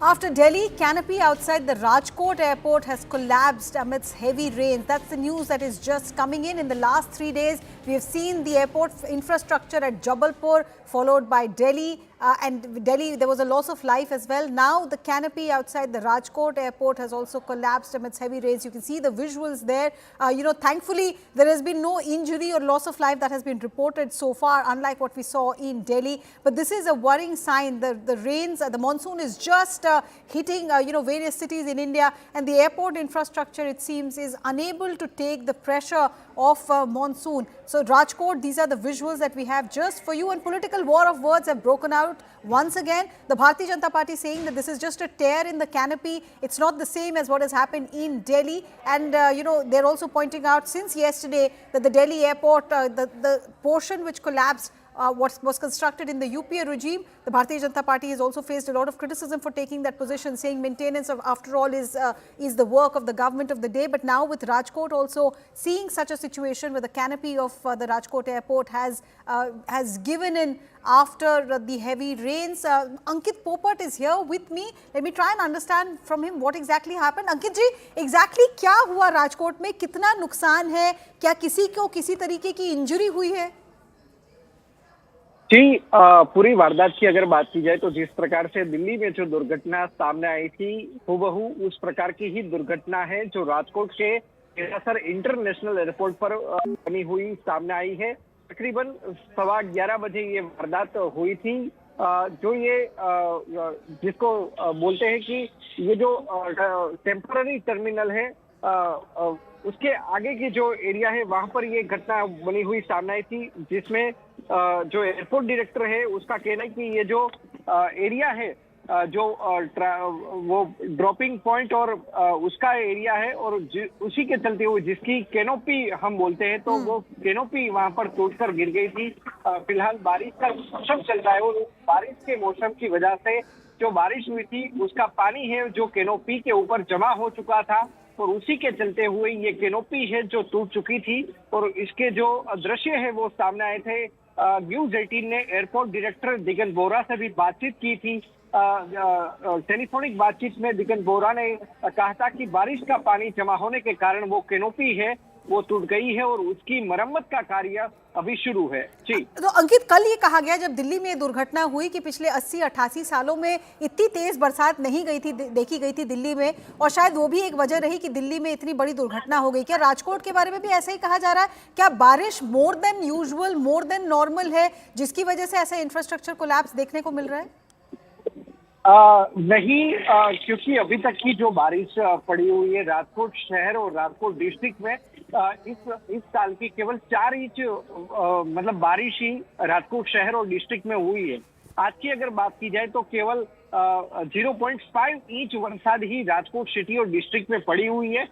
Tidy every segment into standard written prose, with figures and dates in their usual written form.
After Delhi, canopy outside the Rajkot airport has collapsed amidst heavy rain. That's the news that is just coming in. In the last 3 days, we have seen the airport infrastructure at Jabalpur, followed by Delhi. And Delhi, there was a loss of life as well. Now, the canopy outside the Rajkot airport has also collapsed amidst heavy rains. You can see the visuals there. Thankfully, there has been no injury or loss of life that has been reported so far, unlike what we saw in Delhi. But this is a worrying sign. The rains, the monsoon is just hitting, various cities in India, and the airport infrastructure, it seems, is unable to take the pressure of monsoon. So Rajkot, these are the visuals that we have just for you, and political war of words have broken out once again. The Bharatiya Janata Party saying that this is just a tear in the canopy. It's not the same as what has happened in Delhi. And, they're also pointing out since yesterday that the Delhi airport, the portion which collapsed, was constructed in the UPA regime. The Bharatiya Janata Party has also faced a lot of criticism for taking that position, saying maintenance of, after all, is the work of the government of the day. But now with Rajkot also seeing such a situation where the canopy of the Rajkot airport has given in after the heavy rains. Ankit Popat is here with me. Let me try and understand from him what exactly happened. Ankit ji, exactly क्या हुआ राजकोट में, कितना नुकसान है, क्या किसी को किसी तरीके की इंजरी हुई है? जी, पूरी वारदात की अगर बात की जाए तो जिस प्रकार से दिल्ली में जो दुर्घटना सामने आई थी, हूबहू उस प्रकार की ही दुर्घटना है जो राजकोट के सर इंटरनेशनल एयरपोर्ट पर बनी हुई सामने आई है। तकरीबन 11:15 बजे ये वारदात हुई थी। जो ये जिसको बोलते हैं कि ये जो टेम्पररी टर्मिनल है, उसके आगे की जो एरिया है वहां पर ये घटना बनी हुई सामने आई थी, जिसमें जो एयरपोर्ट डायरेक्टर है उसका कहना है कि ये जो एरिया है, जो वो ड्रॉपिंग पॉइंट और उसका एरिया है, और उसी के चलते हुए जिसकी कैनोपी हम बोलते हैं, तो वो कैनोपी वहां पर टूटकर गिर गई थी। फिलहाल बारिश का मौसम चल रहा है और बारिश के मौसम की वजह से जो बारिश हुई थी उसका पानी है जो कैनोपी के ऊपर जमा हो चुका था, और उसी के चलते हुए ये कैनोपी है जो टूट चुकी थी। और इसके जो दृश्य है वो सामने आए थे। न्यूज 18 ने एयरपोर्ट डायरेक्टर दिगंत बोहरा से भी बातचीत की थी। टेलीफोनिक बातचीत में दिगंत बोहरा ने कहा था कि बारिश का पानी जमा होने के कारण वो कैनोपी है वो टूट गई है और उसकी मरम्मत का कार्य अभी शुरू है। जी, तो अंकित, कल ये कहा गया जब दिल्ली में दुर्घटना हुई कि पिछले 80-88 सालों में इतनी तेज बरसात नहीं देखी गई थी दिल्ली में, और शायद वो भी एक वजह रही कि दिल्ली में इतनी बड़ी दुर्घटना हो गई। क्या राजकोट के बारे में भी ऐसा ही कहा जा रहा है? क्या बारिश more than usual, more than normal है, जिसकी वजह से ऐसा इंफ्रास्ट्रक्चर कोलैप्स देखने को मिल रहा है? नहीं, क्योंकि अभी तक की जो बारिश पड़ी हुई है राजकोट शहर और राजकोट डिस्ट्रिक्ट में, इस साल की केवल 4 इंच मतलब बारिश ही राजकोट शहर और डिस्ट्रिक्ट में हुई है। आज की अगर बात की जाए तो केवल 0.5 इंच बरसात ही राजकोट सिटी और डिस्ट्रिक्ट में पड़ी हुई है।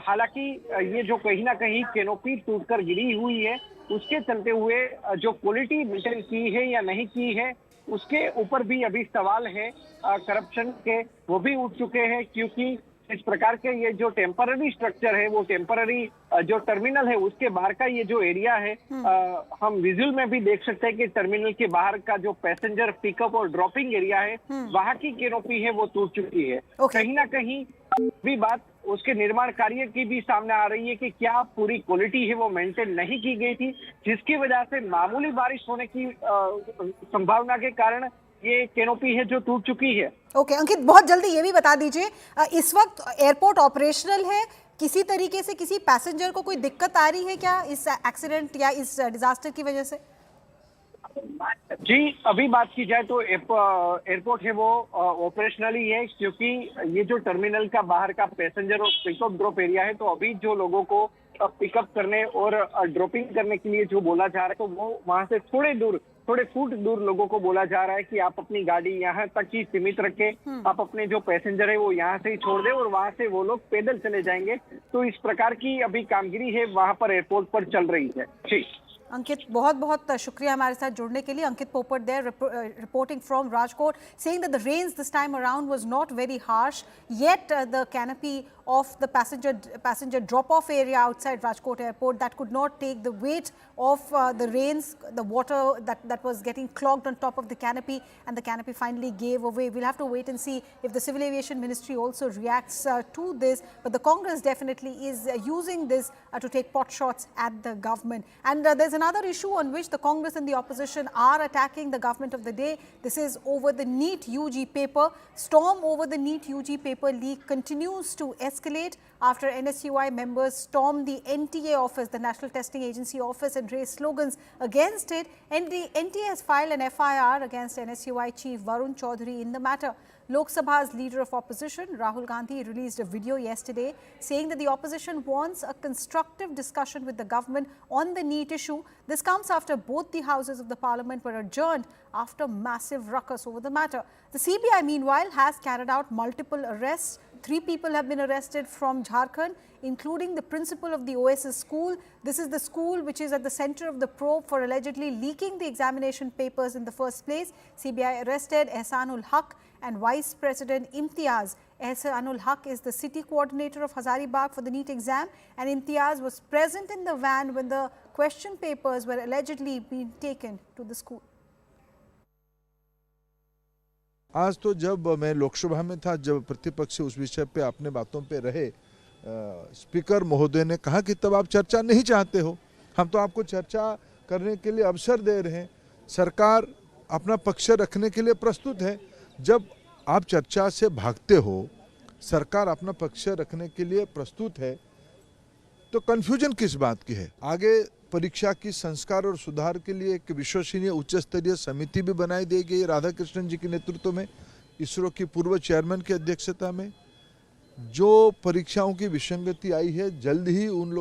हालांकि ये जो कहीं ना कहीं कैनोपी टूटकर गिरी हुई है, उसके चलते हुए जो क्वालिटी मेंटेन की है या नहीं की है, उसके ऊपर भी अभी सवाल है। करप्शन के वो भी उठ चुके हैं, क्योंकि इस प्रकार के ये जो टेम्पररी स्ट्रक्चर है, वो टेम्पररी जो टर्मिनल है उसके बाहर का ये जो एरिया है, हम विजुअल में भी देख सकते हैं कि टर्मिनल के बाहर का जो पैसेंजर पिकअप और ड्रॉपिंग एरिया है, वहां की कैनोपी है वो टूट चुकी है। कहीं ना कहीं भी बात उसके निर्माण कार्य की भी सामने आ रही है कि क्या पूरी क्वालिटी है वो मेंटेन नहीं की गई थी, जिसकी वजह से मामूली बारिश होने की संभावना के कारण ये कैनोपी है जो टूट चुकी है। ओके अंकित, बहुत जल्दी ये भी बता दीजिए, इस वक्त एयरपोर्ट ऑपरेशनल है? किसी तरीके से किसी पैसेंजर को कोई दिक्कत आ रही है क्या इस एक्सीडेंट या इस डिजास्टर की वजह से? जी, अभी बात की जाए तो एयरपोर्ट है वो ऑपरेशनल ही है, क्योंकि ये जो टर्मिनल का बाहर का पैसेंजर और पिकअप ड्रॉप एरिया है, तो अभी जो लोगों को पिकअप करने और ड्रॉपिंग करने के लिए जो बोला जा रहा है, तो वो वहां से थोड़े फुट दूर लोगों को बोला जा रहा है कि आप अपनी गाड़ी यहाँ तक ही सीमित रखें, आप अपने जो पैसेंजर है वो यहाँ से ही छोड़ दें और वहां से वो लोग पैदल चले जाएंगे। तो इस प्रकार की अभी कामगिरी है वहां पर एयरपोर्ट पर चल रही है। जी, अंकित, बहुत बहुत शुक्रिया हमारे साथ जुड़ने के लिए। अंकित पोपट there reporting from Rajkot, saying that the rains this time around was not very harsh, yet the canopy of the passenger drop-off area outside Rajkot Airport that could not take the weight of the rains, the water that was getting clogged on top of the canopy, and the canopy finally gave away. We'll have to wait and see if the Civil Aviation Ministry also reacts to this, but the Congress definitely is using this to take pot shots at the government. And there's another issue on which the Congress and the opposition are attacking the government of the day. This is over the NEET UG paper. Storm over the NEET UG paper leak continues to escalate after NSUI members stormed the NTA office, the National Testing Agency office, and raised slogans against it. NTA has filed an FIR against NSUI chief Varun Chaudhary in the matter. Lok Sabha's leader of opposition, Rahul Gandhi, released a video yesterday saying that the opposition wants a constructive discussion with the government on the NEET issue. This comes after both the houses of the parliament were adjourned after massive ruckus over the matter. The CBI, meanwhile, has carried out multiple arrests. 3 people have been arrested from Jharkhand, including the principal of the OSS school. This is the school which is at the center of the probe for allegedly leaking the examination papers in the first place. CBI arrested Ehsanul Haq and Vice President Imtiaz. Ehsanul Haq is the city coordinator of Hazaribagh for the NEET exam, and Imtiaz was present in the van when the question papers were allegedly being taken to the school. आज तो जब मैं लोकसभा में था, जब प्रतिपक्ष उस विषय पे अपने बातों पे रहे, स्पीकर महोदय ने कहा कि तब आप चर्चा नहीं चाहते हो। हम तो आपको चर्चा करने के लिए अवसर दे रहे हैं। सरकार अपना पक्ष रखने के लिए प्रस्तुत है। जब आप चर्चा से भागते हो, सरकार अपना पक्ष रखने के लिए प्रस्तुत है, तो कंफ्यूजन किस बात की है? आगे परीक्षा की संस्कार और सुधार के लिए एक विश्वसनीय उच्च स्तरीय समिति भी बनाई दी गई राधाकृष्णन जी के नेतृत्व में, इसरो की पूर्व चेयरमैन की अध्यक्षता में। जो परीक्षाओं की विसंगति आई है, जल्द ही उन लोग